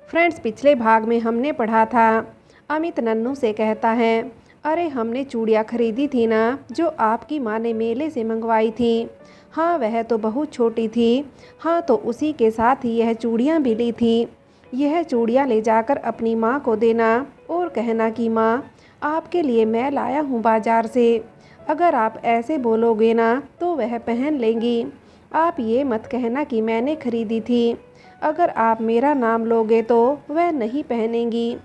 Friends, पिछले भाग में हमने पढ़ा था, अमित नन्नू से कहता है, अरे हमने चूड़ियाँ खरीदी थी ना जो आपकी माँ ने मेले से मंगवाई थी। हाँ, वह तो बहुत छोटी थी। हाँ, तो उसी के साथ ही यह चूड़ियाँ भी ली थी। यह चूड़ियाँ ले जाकर अपनी माँ को देना और कहना कि माँ, आपके लिए मैं लाया हूँ बाजार से। अगर आप ऐसे बोलोगे ना तो वह पहन लेंगी। आप ये मत कहना कि मैंने खरीदी थी। अगर आप मेरा नाम लोगे तो वह नहीं पहनेंगी।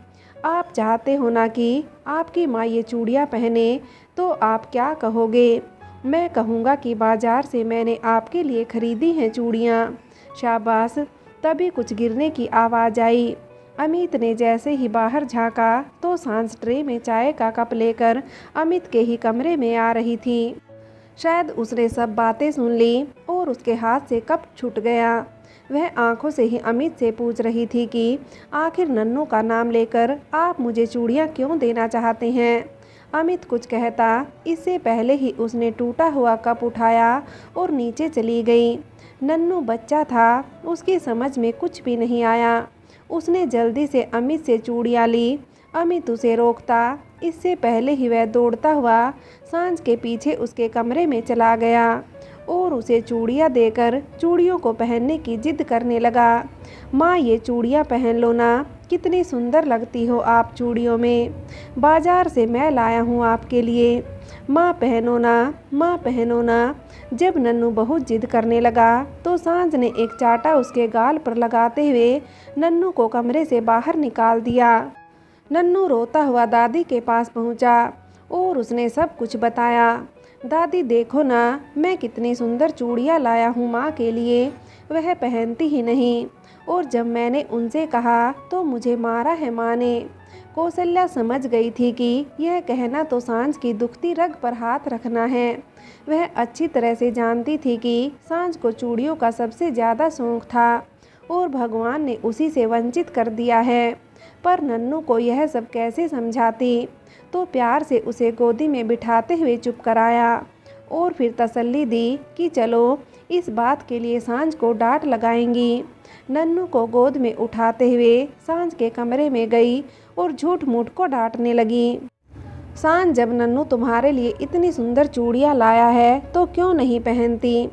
आप चाहते हो ना कि आपकी माँ ये चूड़ियाँ पहने, तो आप क्या कहोगे? मैं कहूँगा कि बाजार से मैंने आपके लिए खरीदी हैं चूड़ियाँ। शाबाश। तभी कुछ गिरने की आवाज़ आई। अमित ने जैसे ही बाहर झाँका तो सांझ ट्रे में चाय का कप लेकर अमित के ही कमरे में आ रही थी। शायद उसने सब बातें सुन ली और उसके हाथ से कप छूट गया। वह आंखों से ही अमित से पूछ रही थी कि आखिर नन्नू का नाम लेकर आप मुझे चूड़ियाँ क्यों देना चाहते हैं। अमित कुछ कहता इससे पहले ही उसने टूटा हुआ कप उठाया और नीचे चली गई। नन्नू बच्चा था, उसकी समझ में कुछ भी नहीं आया। उसने जल्दी से अमित से चूड़ियाँ ली। अमित उसे रोकता इससे पहले ही वह दौड़ता हुआ सांझ के पीछे उसके कमरे में चला गया और उसे चूड़ियाँ देकर चूड़ियों को पहनने की जिद करने लगा। माँ, ये चूड़ियाँ पहन लो ना, कितनी सुंदर लगती हो आप चूड़ियों में। बाजार से मैं लाया हूँ आपके लिए। माँ पहनो ना, माँ पहनो ना। जब नन्नू बहुत जिद करने लगा तो सांझ ने एक चाटा उसके गाल पर लगाते हुए नन्नू को कमरे से बाहर निकाल दिया। नन्नू रोता हुआ दादी के पास पहुंचा और उसने सब कुछ बताया। दादी, देखो ना, मैं कितनी सुंदर चूड़ियाँ लाया हूँ माँ के लिए, वह पहनती ही नहीं। और जब मैंने उनसे कहा तो मुझे मारा है माँ ने। कौशल्या समझ गई थी कि यह कहना तो सांझ की दुखती रग पर हाथ रखना है। वह अच्छी तरह से जानती थी कि सांझ को चूड़ियों का सबसे ज़्यादा शौक था और भगवान ने उसी से वंचित कर दिया है। पर नन्नू को यह सब कैसे समझाती? तो प्यार से उसे गोदी में बिठाते हुए चुप कराया और फिर तसल्ली दी कि चलो, इस बात के लिए सांझ को डांट लगाएंगी। नन्नू को गोद में उठाते हुए सांझ के कमरे में गई और झूठ मूठ को डांटने लगी। सांझ, जब नन्नू तुम्हारे लिए इतनी सुंदर चूड़ियाँ लाया है तो क्यों नहीं पहनती?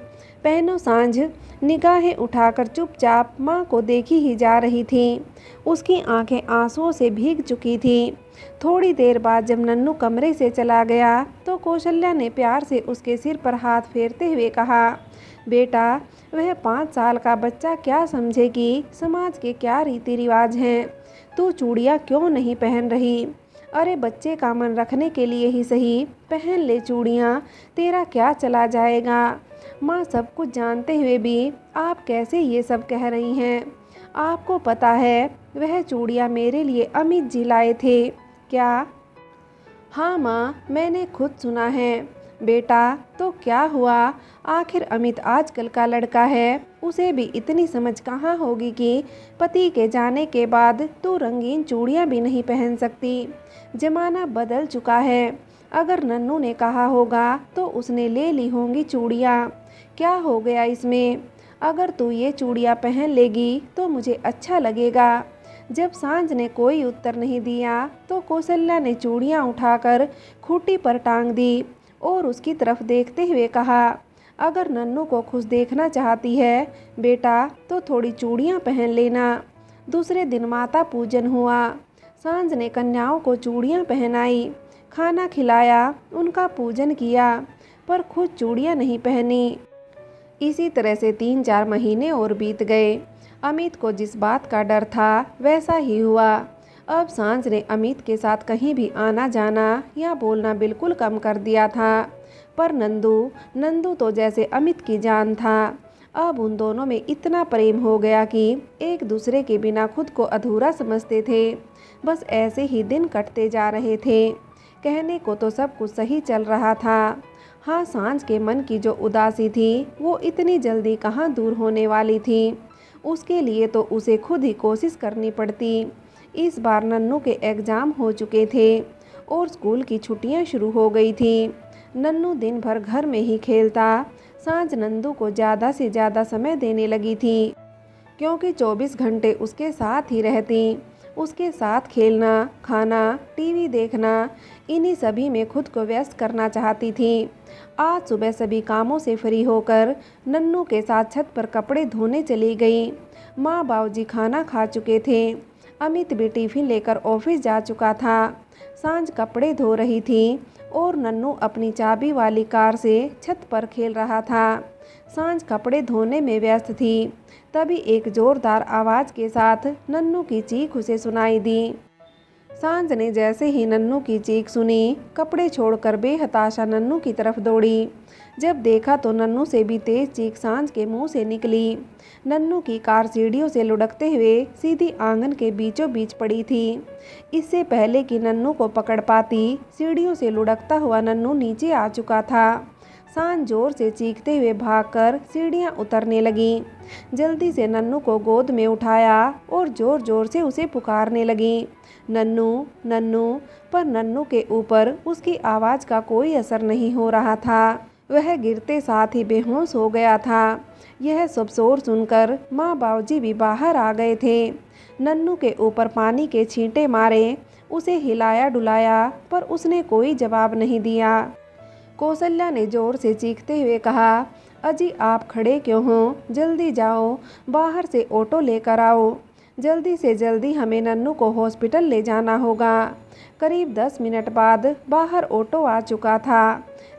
पहनो सांझ। निगाहें उठाकर चुपचाप माँ को देखी ही जा रही थी। उसकी आंखें आंसुओं से भीग चुकी थी। थोड़ी देर बाद जब नन्नू कमरे से चला गया तो कौशल्या ने प्यार से उसके सिर पर हाथ फेरते हुए कहा, बेटा, वह 5 साल का बच्चा क्या समझे कि समाज के क्या रीति रिवाज हैं। तू चूड़ियाँ क्यों नहीं पहन रही? अरे बच्चे का मन रखने के लिए ही सही, पहन ले चूड़ियाँ, तेरा क्या चला जाएगा। माँ, सब कुछ जानते हुए भी आप कैसे ये सब कह रही हैं? आपको पता है वह चूड़ियाँ मेरे लिए अमित जी लाए थे क्या? हाँ माँ, मैंने खुद सुना है। बेटा, तो क्या हुआ? आखिर अमित आजकल का लड़का है, उसे भी इतनी समझ कहाँ होगी कि पति के जाने के बाद तू रंगीन चूड़ियाँ भी नहीं पहन सकती। जमाना बदल चुका है। अगर नन्नू ने कहा होगा तो उसने ले ली होंगी चूड़ियाँ। क्या हो गया इसमें? अगर तू ये चूड़ियाँ पहन लेगी तो मुझे अच्छा लगेगा। जब सांझ ने कोई उत्तर नहीं दिया तो कौशल्या ने चूड़ियाँ उठाकर खूंटी पर टांग दी और उसकी तरफ देखते हुए कहा, अगर नन्नू को खुश देखना चाहती है बेटा तो थोड़ी चूड़ियाँ पहन लेना। दूसरे दिन माता पूजन हुआ। सांझ ने कन्याओं को चूड़ियाँ पहनाई, खाना खिलाया, उनका पूजन किया, पर खुद चूड़ियाँ नहीं पहनी। इसी तरह से 3-4 महीने और बीत गए। अमित को जिस बात का डर था वैसा ही हुआ। अब सांझ ने अमित के साथ कहीं भी आना जाना या बोलना बिल्कुल कम कर दिया था। पर नंदू तो जैसे अमित की जान था। अब उन दोनों में इतना प्रेम हो गया कि एक दूसरे के बिना खुद को अधूरा समझते थे। बस ऐसे ही दिन कटते जा रहे थे। कहने को तो सब कुछ सही चल रहा था। हाँ, सांझ के मन की जो उदासी थी वो इतनी जल्दी कहाँ दूर होने वाली थी। उसके लिए तो उसे खुद ही कोशिश करनी पड़ती। इस बार नन्नू के एग्ज़ाम हो चुके थे और स्कूल की छुट्टियां शुरू हो गई थी। नन्नू दिन भर घर में ही खेलता। सांझ नंदू को ज़्यादा से ज़्यादा समय देने लगी थी क्योंकि 24 घंटे उसके साथ ही रहती। उसके साथ खेलना, खाना, टीवी देखना, इन्हीं सभी में खुद को व्यस्त करना चाहती थी। आज सुबह सभी कामों से फ्री होकर नन्नू के साथ छत पर कपड़े धोने चली गई। माँ बाबूजी खाना खा चुके थे। अमित भी टिफिन लेकर ऑफिस जा चुका था। सांझ कपड़े धो रही थी और नन्नू अपनी चाबी वाली कार से छत पर खेल रहा था। सांझ कपड़े धोने में व्यस्त थी। तभी एक जोरदार आवाज़ के साथ नन्नू की चीख उसे सुनाई दी। सांझ ने जैसे ही नन्नू की चीख सुनी, कपड़े छोड़कर बेहताशा नन्नू की तरफ दौड़ी। जब देखा तो नन्नू से भी तेज चीख सांझ के मुंह से निकली। नन्नू की कार सीढ़ियों से लुढ़कते हुए सीधी आंगन के बीचों बीच पड़ी थी। इससे पहले कि नन्नू को पकड़ पाती, सीढ़ियों से लुढ़कता हुआ नन्नू नीचे आ चुका था। सांझ जोर से चीखते हुए भागकर सीढ़ियां उतरने लगी। जल्दी से नन्नू को गोद में उठाया और जोर जोर से उसे पुकारने लगी, नन्नू नन्नू। पर नन्नू के ऊपर उसकी आवाज़ का कोई असर नहीं हो रहा था। वह गिरते साथ ही बेहोश हो गया था। यह सब शोर सुनकर माँ बाबूजी भी बाहर आ गए थे। नन्नू के ऊपर पानी के छींटे मारे, उसे हिलाया डुलाया, पर उसने कोई जवाब नहीं दिया। कौशल्या ने जोर से चीखते हुए कहा, अजी आप खड़े क्यों हो? जल्दी जाओ, बाहर से ऑटो लेकर आओ। जल्दी से जल्दी हमें नन्नू को हॉस्पिटल ले जाना होगा। करीब 10 मिनट बाद बाहर ऑटो आ चुका था।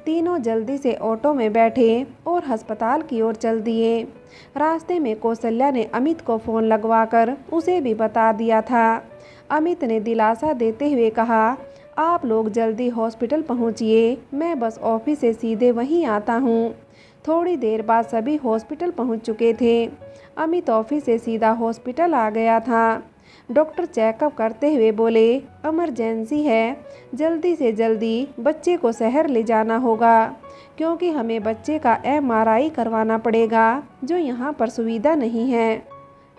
तीनों जल्दी से ऑटो में बैठे और अस्पताल की ओर चल दिए। रास्ते में कौशल्या ने अमित को फ़ोन लगवाकर उसे भी बता दिया था। अमित ने दिलासा देते हुए कहा, आप लोग जल्दी हॉस्पिटल पहुंचिए, मैं बस ऑफिस से सीधे वहीं आता हूं। थोड़ी देर बाद सभी हॉस्पिटल पहुंच चुके थे। अमित ऑफिस से सीधा हॉस्पिटल आ गया था। डॉक्टर चेकअप करते हुए बोले, इमरजेंसी है, जल्दी से जल्दी बच्चे को शहर ले जाना होगा, क्योंकि हमें बच्चे का MRI करवाना पड़ेगा, जो यहाँ पर सुविधा नहीं है।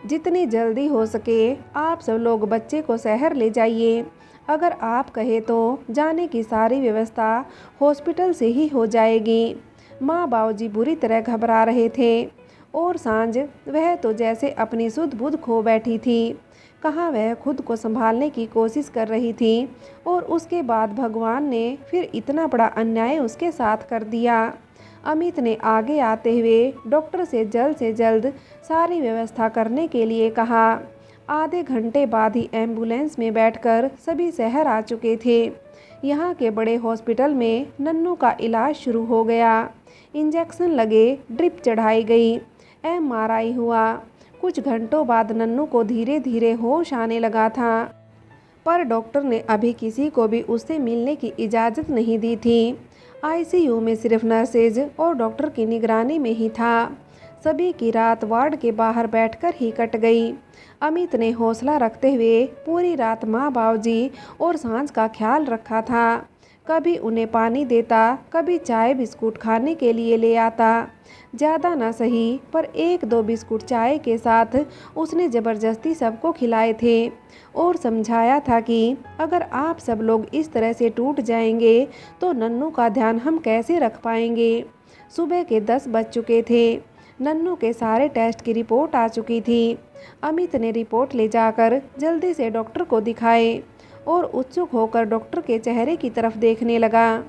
जितनी जल्दी हो सके आप सब लोग बच्चे को शहर ले जाइए। अगर आप कहे तो जाने की सारी व्यवस्था हॉस्पिटल से ही हो जाएगी। माँ बाबूजी बुरी तरह घबरा रहे थे और सांझ, वह तो जैसे अपनी सुध बुध खो बैठी थी। कहाँ वह खुद को संभालने की कोशिश कर रही थी और उसके बाद भगवान ने फिर इतना बड़ा अन्याय उसके साथ कर दिया। अमित ने आगे आते हुए डॉक्टर से जल्द सारी व्यवस्था करने के लिए कहा। आधे घंटे बाद ही एम्बुलेंस में बैठकर सभी शहर आ चुके थे। यहाँ के बड़े हॉस्पिटल में नन्नू का इलाज शुरू हो गया। इंजेक्शन लगे, ड्रिप चढ़ाई गई, MRI हुआ। कुछ घंटों बाद नन्नू को धीरे धीरे होश आने लगा था, पर डॉक्टर ने अभी किसी को भी उससे मिलने की इजाज़त नहीं दी थी। ICU में सिर्फ नर्सेज और डॉक्टर की निगरानी में ही था। सभी की रात वार्ड के बाहर बैठकर ही कट गई। अमित ने हौसला रखते हुए पूरी रात माँ बाबूजी और सांझ का ख्याल रखा था। कभी उन्हें पानी देता, कभी चाय बिस्कुट खाने के लिए ले आता। ज़्यादा ना सही, पर 1-2 बिस्कुट चाय के साथ उसने ज़बरदस्ती सबको खिलाए थे और समझाया था कि अगर आप सब लोग इस तरह से टूट जाएंगे तो नन्नू का ध्यान हम कैसे रख पाएंगे। सुबह के 10 बज चुके थे। नन्नू के सारे टेस्ट की रिपोर्ट आ चुकी थी। अमित ने रिपोर्ट ले जाकर जल्दी से डॉक्टर को दिखाए और उत्सुक होकर डॉक्टर के चेहरे की तरफ देखने लगा।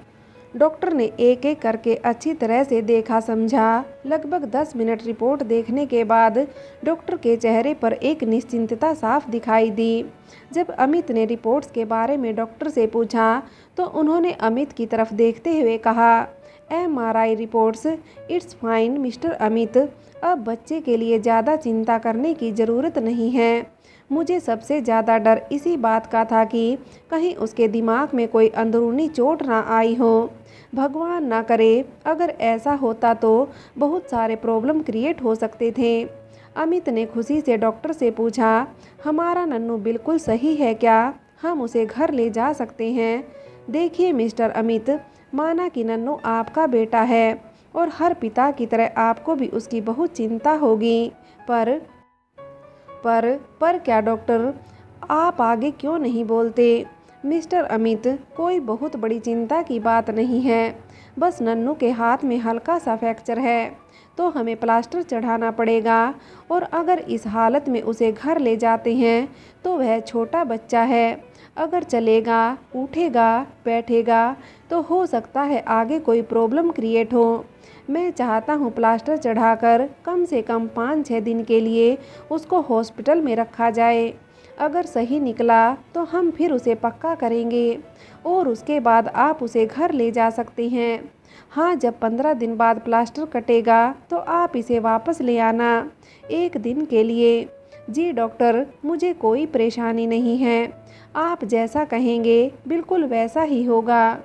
डॉक्टर ने एक एक करके अच्छी तरह से देखा समझा। लगभग 10 मिनट रिपोर्ट देखने के बाद डॉक्टर के चेहरे पर एक निश्चिंतता साफ दिखाई दी। जब अमित ने रिपोर्ट्स के बारे में डॉक्टर से पूछा तो उन्होंने अमित की तरफ देखते हुए कहा, MRI reports it's fine mister Amit, अब बच्चे के लिए ज़्यादा चिंता करने की ज़रूरत नहीं है। मुझे सबसे ज़्यादा डर इसी बात का था कि कहीं उसके दिमाग में कोई अंदरूनी चोट ना आई हो। भगवान ना करे, अगर ऐसा होता तो बहुत सारे प्रॉब्लम क्रिएट हो सकते थे। अमित ने खुशी से डॉक्टर से पूछा, हमारा नन्नू बिल्कुल सही है क्या? हम उसे घर ले जा सकते हैं? देखिए मिस्टर अमित, माना कि नन्नू आपका बेटा है और हर पिता की तरह आपको भी उसकी बहुत चिंता होगी, पर क्या डॉक्टर, आप आगे क्यों नहीं बोलते? मिस्टर अमित, कोई बहुत बड़ी चिंता की बात नहीं है। बस नन्नू के हाथ में हल्का सा फ्रैक्चर है तो हमें प्लास्टर चढ़ाना पड़ेगा, और अगर इस हालत में उसे घर ले जाते हैं तो वह छोटा बच्चा है, अगर चलेगा, उठेगा, बैठेगा तो हो सकता है आगे कोई प्रॉब्लम क्रिएट हो। मैं चाहता हूँ प्लास्टर चढ़ाकर कम से कम 5-6 दिन के लिए उसको हॉस्पिटल में रखा जाए। अगर सही निकला तो हम फिर उसे पक्का करेंगे और उसके बाद आप उसे घर ले जा सकते हैं। हाँ, जब 15 दिन बाद प्लास्टर कटेगा तो आप इसे वापस ले आना 1 दिन के लिए। जी डॉक्टर, मुझे कोई परेशानी नहीं है, आप जैसा कहेंगे बिल्कुल वैसा ही होगा।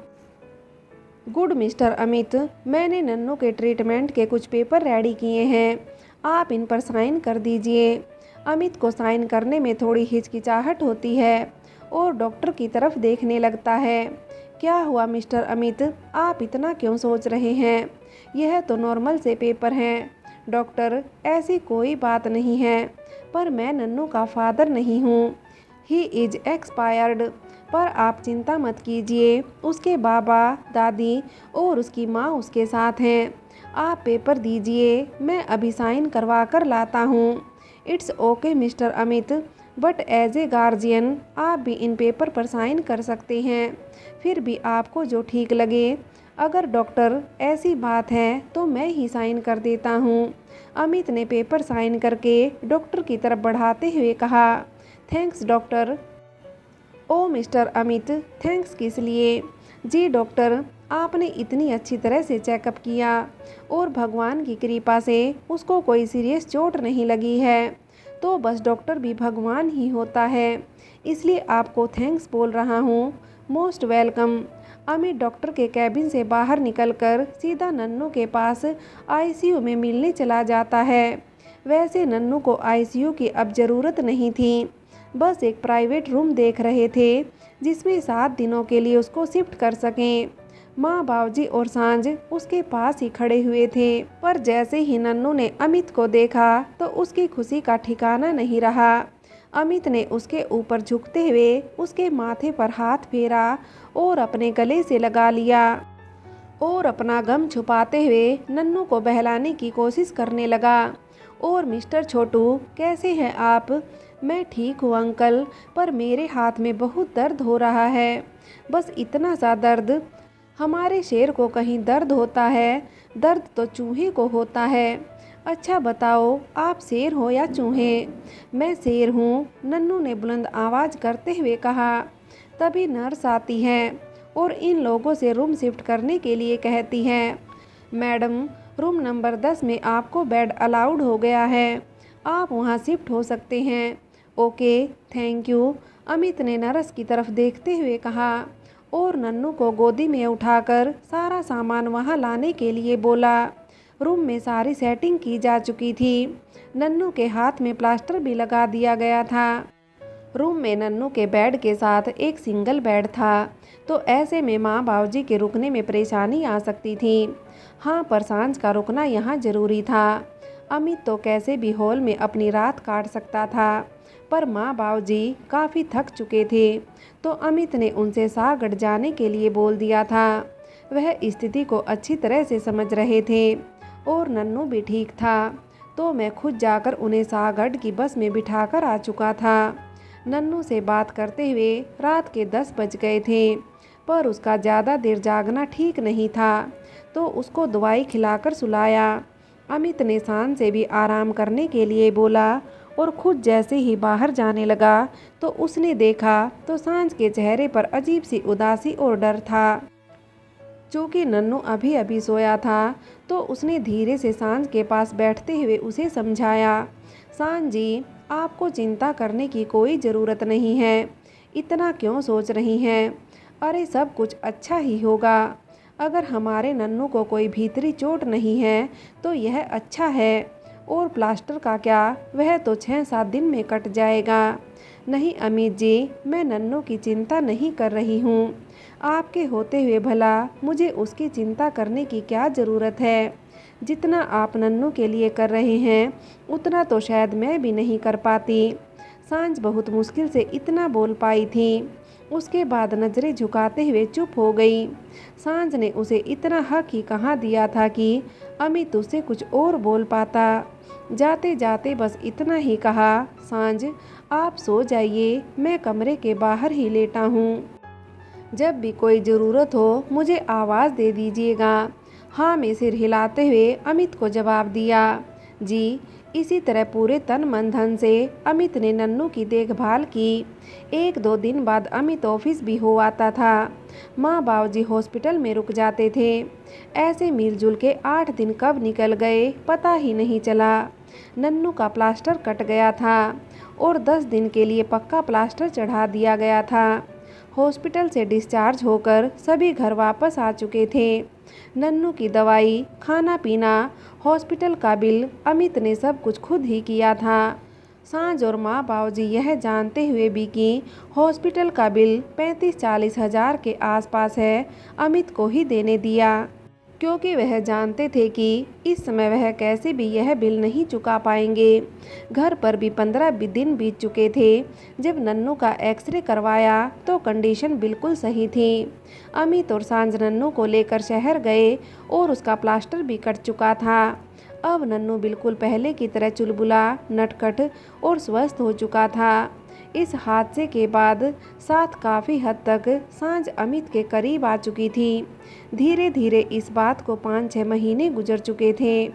गुड मिस्टर अमित, मैंने नन्नू के ट्रीटमेंट के कुछ पेपर रेडी किए हैं, आप इन पर साइन कर दीजिए। अमित को साइन करने में थोड़ी हिचकिचाहट होती है और डॉक्टर की तरफ देखने लगता है। क्या हुआ मिस्टर अमित, आप इतना क्यों सोच रहे हैं? यह तो नॉर्मल से पेपर हैं। डॉक्टर, ऐसी कोई बात नहीं है, पर मैं नन्नू का फादर नहीं हूँ, ही इज़ एक्सपायर्ड। पर आप चिंता मत कीजिए, उसके बाबा, दादी और उसकी माँ उसके साथ हैं। आप पेपर दीजिए, मैं अभी साइन करवा कर लाता हूँ। It's okay mister Amit, but as a guardian आप भी इन पेपर पर साइन कर सकते हैं, फिर भी आपको जो ठीक लगे। अगर डॉक्टर ऐसी बात है तो मैं ही साइन कर देता हूँ। अमित ने पेपर साइन करके डॉक्टर की तरफ बढ़ाते हुए कहा, थैंक्स डॉक्टर। ओ मिस्टर अमित, थैंक्स किस लिए? जी डॉक्टर, आपने इतनी अच्छी तरह से चेकअप किया और भगवान की कृपा से उसको कोई सीरियस चोट नहीं लगी है, तो बस डॉक्टर भी भगवान ही होता है, इसलिए आपको थैंक्स बोल रहा हूँ। Most welcome. अमित डॉक्टर के कैबिन से बाहर निकलकर सीधा नन्नू के पास आईसीयू में मिलने चला जाता है। वैसे नन्नू को आईसीयू की अब ज़रूरत नहीं थी, बस एक प्राइवेट रूम देख रहे थे जिसमें 7 दिनों के लिए उसको शिफ्ट कर सकें। माँ, बाबूजी और सांझ उसके पास ही खड़े हुए थे, पर जैसे ही नन्नू ने अमित को देखा तो उसकी खुशी का ठिकाना नहीं रहा। अमित ने उसके ऊपर झुकते हुए उसके माथे पर हाथ फेरा और अपने गले से लगा लिया और अपना गम छुपाते हुए नन्नू को बहलाने की कोशिश करने लगा। और मिस्टर छोटू, कैसे हैं आप? मैं ठीक हूँ अंकल, पर मेरे हाथ में बहुत दर्द हो रहा है, बस इतना सा दर्द। हमारे शेर को कहीं दर्द होता है? दर्द तो चूहे को होता है। अच्छा बताओ, आप शेर हो या चूहे? मैं शेर हूँ, नन्नू ने बुलंद आवाज़ करते हुए कहा। तभी नर्स आती है और इन लोगों से रूम शिफ्ट करने के लिए कहती है, मैडम, रूम नंबर 10 में आपको बेड अलाउड हो गया है, आप वहाँ शिफ्ट हो सकते हैं। ओके, थैंक यू, अमित ने नर्स की तरफ देखते हुए कहा और नन्नू को गोदी में उठाकर सारा सामान वहाँ लाने के लिए बोला। रूम में सारी सेटिंग की जा चुकी थी, नन्नू के हाथ में प्लास्टर भी लगा दिया गया था। रूम में नन्नू के बेड के साथ एक सिंगल बेड था, तो ऐसे में माँ बाबूजी के रुकने में परेशानी आ सकती थी। हाँ, पर सांझ का रुकना यहाँ ज़रूरी था। अमित तो कैसे भी हॉल में अपनी रात काट सकता था, पर माँ बाबूजी काफ़ी थक चुके थे, तो अमित ने उनसे सागढ़ जाने के लिए बोल दिया था। वह स्थिति को अच्छी तरह से समझ रहे थे और नन्नू भी ठीक था, तो मैं खुद जाकर उन्हें सागढ़ की बस में बिठाकर आ चुका था। नन्नू से बात करते हुए रात के 10 बज गए थे, पर उसका ज़्यादा देर जागना ठीक नहीं था, तो उसको दवाई खिलाकर सुलाया। अमित ने सांझ से भी आराम करने के लिए बोला और खुद जैसे ही बाहर जाने लगा तो उसने देखा तो सांझ के चेहरे पर अजीब सी उदासी और डर था। चूँकि नन्नू अभी अभी सोया था, तो उसने धीरे से सांझ के पास बैठते हुए उसे समझाया, सांझ जी, आपको चिंता करने की कोई ज़रूरत नहीं है, इतना क्यों सोच रही हैं? अरे सब कुछ अच्छा ही होगा। अगर हमारे नन्नू को कोई भीतरी चोट नहीं है तो यह अच्छा है, और प्लास्टर का क्या, वह तो 6-7 दिन में कट जाएगा। नहीं अमित जी, मैं नन्नू की चिंता नहीं कर रही हूँ, आपके होते हुए भला मुझे उसकी चिंता करने की क्या ज़रूरत है। जितना आप नन्नू के लिए कर रहे हैं उतना तो शायद मैं भी नहीं कर पाती। सांझ बहुत मुश्किल से इतना बोल पाई थी। उसके बाद नजरें झुकाते हुए चुप हो गई। सांझ ने उसे इतना हक ही कहाँ दिया था कि अमित उससे कुछ और बोल पाता। जाते जाते बस इतना ही कहा, सांझ आप सो जाइए, मैं कमरे के बाहर ही लेटा हूँ। जब भी कोई ज़रूरत हो मुझे आवाज़ दे दीजिएगा। हाँ में सिर हिलाते हुए अमित को जवाब दिया। जी। इसी तरह पूरे तन मन धन से अमित ने नन्नू की देखभाल की। 1-2 दिन बाद अमित ऑफिस भी हो आता था। माँ बाबूजी हॉस्पिटल में रुक जाते थे। ऐसे मिलजुल के 8 दिन कब निकल गए पता ही नहीं चला। नन्नू का प्लास्टर कट गया था और 10 दिन के लिए पक्का प्लास्टर चढ़ा दिया गया था। हॉस्पिटल से डिस्चार्ज होकर सभी घर वापस आ चुके थे। नन्नू की दवाई, खाना पीना, हॉस्पिटल का बिल अमित ने सब कुछ खुद ही किया था। सांझ और माँ बाबूजी यह जानते हुए भी कि हॉस्पिटल का बिल 35-40 हज़ार के आसपास है, अमित को ही देने दिया, क्योंकि वह जानते थे कि इस समय वह कैसे भी यह बिल नहीं चुका पाएंगे। घर पर भी 15 दिन बीत चुके थे। जब नन्नू का एक्सरे करवाया तो कंडीशन बिल्कुल सही थी। अमित और सांझ नन्नू को लेकर शहर गए और उसका प्लास्टर भी कट चुका था। अब नन्नू बिल्कुल पहले की तरह चुलबुला, नटखट और स्वस्थ हो चुका था। इस हादसे के बाद साथ काफ़ी हद तक सांझ अमित के करीब आ चुकी थी। धीरे धीरे इस बात को 5-6 महीने गुजर चुके थे।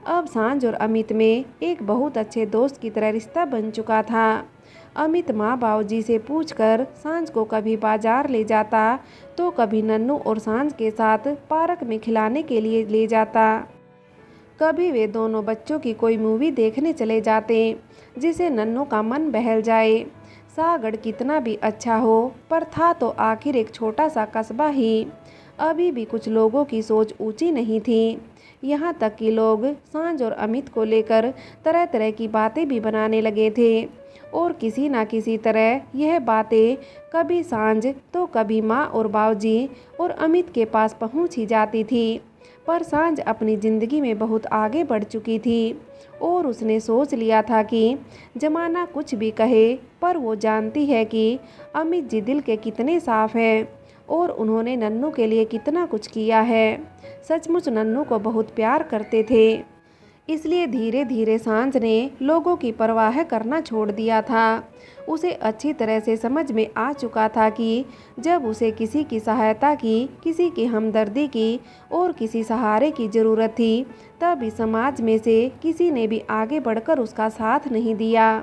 अब सांझ और अमित में एक बहुत अच्छे दोस्त की तरह रिश्ता बन चुका था। अमित माँ बाबूजी से पूछकर सांझ को कभी बाजार ले जाता तो कभी नन्नू और सांझ के साथ पार्क में खिलाने के लिए ले जाता। कभी वे दोनों बच्चों की कोई मूवी देखने चले जाते जिसे नन्नू का मन बहल जाए। सागड़ कितना भी अच्छा हो पर था तो आखिर एक छोटा सा कस्बा ही। अभी भी कुछ लोगों की सोच ऊंची नहीं थी। यहाँ तक कि लोग सांझ और अमित को लेकर तरह तरह की बातें भी बनाने लगे थे और किसी ना किसी तरह यह बातें कभी सांझ तो कभी माँ और बाबूजी और अमित के पास पहुँच ही जाती थी। पर सांझ अपनी ज़िंदगी में बहुत आगे बढ़ चुकी थी और उसने सोच लिया था कि ज़माना कुछ भी कहे पर वो जानती है कि अमित जी दिल के कितने साफ़ हैं और उन्होंने नन्नू के लिए कितना कुछ किया है। सचमुच नन्नू को बहुत प्यार करते थे। इसलिए धीरे धीरे सांझ ने लोगों की परवाह करना छोड़ दिया था। उसे अच्छी तरह से समझ में आ चुका था कि जब उसे किसी की सहायता की, किसी की हमदर्दी की और किसी सहारे की ज़रूरत थी, तब इस समाज में से किसी ने भी आगे बढ़कर उसका साथ नहीं दिया।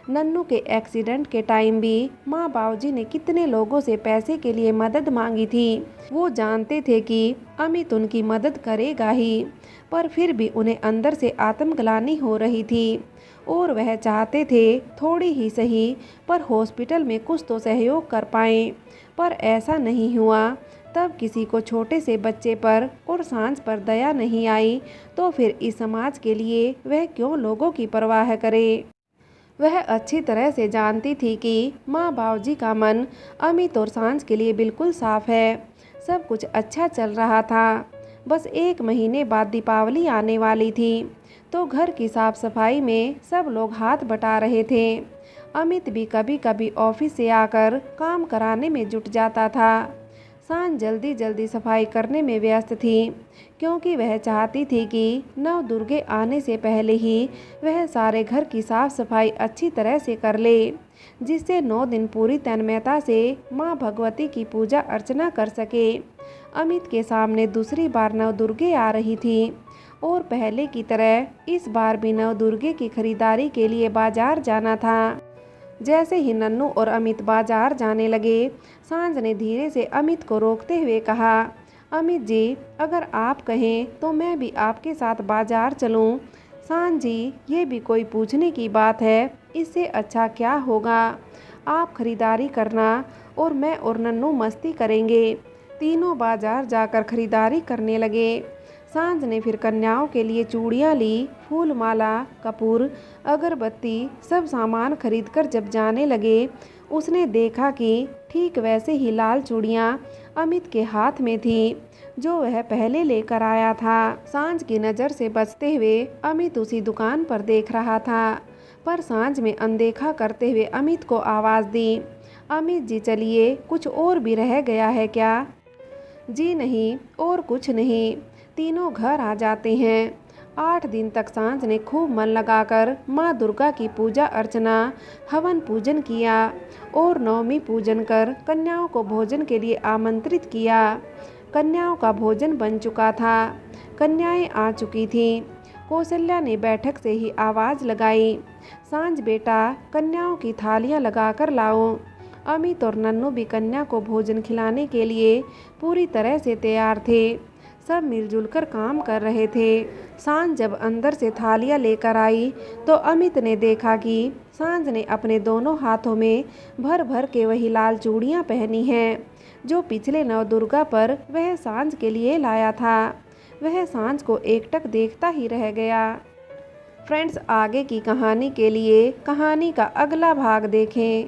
नन्नू के एक्सीडेंट के टाइम भी माँ बाबूजी ने कितने लोगों से पैसे के लिए मदद मांगी थी। वो जानते थे कि अमित उनकी मदद करेगा ही, पर फिर भी उन्हें अंदर से आत्मग्लानि हो रही थी और वह चाहते थे थोड़ी ही सही पर हॉस्पिटल में कुछ तो सहयोग कर पाएं, पर ऐसा नहीं हुआ। तब किसी को छोटे से बच्चे पर और सांझ पर दया नहीं आई तो फिर इस समाज के लिए वह क्यों लोगों की परवाह करे। वह अच्छी तरह से जानती थी कि माँ बाबूजी का मन अमित और सांझ के लिए बिल्कुल साफ है। सब कुछ अच्छा चल रहा था। बस 1 महीने बाद दीपावली आने वाली थी तो घर की साफ सफाई में सब लोग हाथ बटा रहे थे। अमित भी कभी कभी ऑफिस से आकर काम कराने में जुट जाता था। सांझ जल्दी जल्दी सफाई करने में व्यस्त थी क्योंकि वह चाहती थी कि नव दुर्गे आने से पहले ही वह सारे घर की साफ सफाई अच्छी तरह से कर ले, जिससे 9 दिन पूरी तन्मयता से माँ भगवती की पूजा अर्चना कर सके। अमित के सामने दूसरी बार नव दुर्गे आ रही थी और पहले की तरह इस बार भी नव दुर्गे की खरीदारी के लिए बाजार जाना था। जैसे ही नन्नू और अमित बाजार जाने लगे, सांझ ने धीरे से अमित को रोकते हुए कहा, अमित जी अगर आप कहें तो मैं भी आपके साथ बाजार चलूं। सांझ जी ये भी कोई पूछने की बात है, इससे अच्छा क्या होगा। आप खरीदारी करना और मैं और नन्नू मस्ती करेंगे। तीनों बाजार जाकर खरीदारी करने लगे। सांझ ने फिर कन्याओं के लिए चूड़ियाँ ली, फूल माला, कपूर, अगरबत्ती सब सामान खरीदकर जब जाने लगे, उसने देखा कि ठीक वैसे ही लाल चूड़ियाँ अमित के हाथ में थी जो वह पहले लेकर आया था। सांझ की नज़र से बचते हुए अमित उसी दुकान पर देख रहा था, पर सांझ में अनदेखा करते हुए अमित को आवाज़ दी, अमित जी चलिए, कुछ और भी रह गया है क्या? जी नहीं, और कुछ नहीं। तीनों घर आ जाते हैं। 8 दिन तक सांझ ने खूब मन लगाकर माँ दुर्गा की पूजा अर्चना, हवन पूजन किया और नवमी पूजन कर कन्याओं को भोजन के लिए आमंत्रित किया। कन्याओं का भोजन बन चुका था। कन्याएं आ चुकी थीं। कौशल्या ने बैठक से ही आवाज़ लगाई, सांझ बेटा, कन्याओं की थालियाँ लगाकर लाओ। अमित और नन्नू भी कन्या को भोजन खिलाने के लिए पूरी तरह से तैयार थे। सब मिलजुल कर काम कर रहे थे। सांझ जब अंदर से थालियाँ लेकर आई तो अमित ने देखा कि सांझ ने अपने दोनों हाथों में भर भर के वही लाल चूड़ियाँ पहनी हैं जो पिछले नवदुर्गा पर वह सांझ के लिए लाया था। वह सांझ को एकटक देखता ही रह गया। फ्रेंड्स, आगे की कहानी के लिए कहानी का अगला भाग देखें।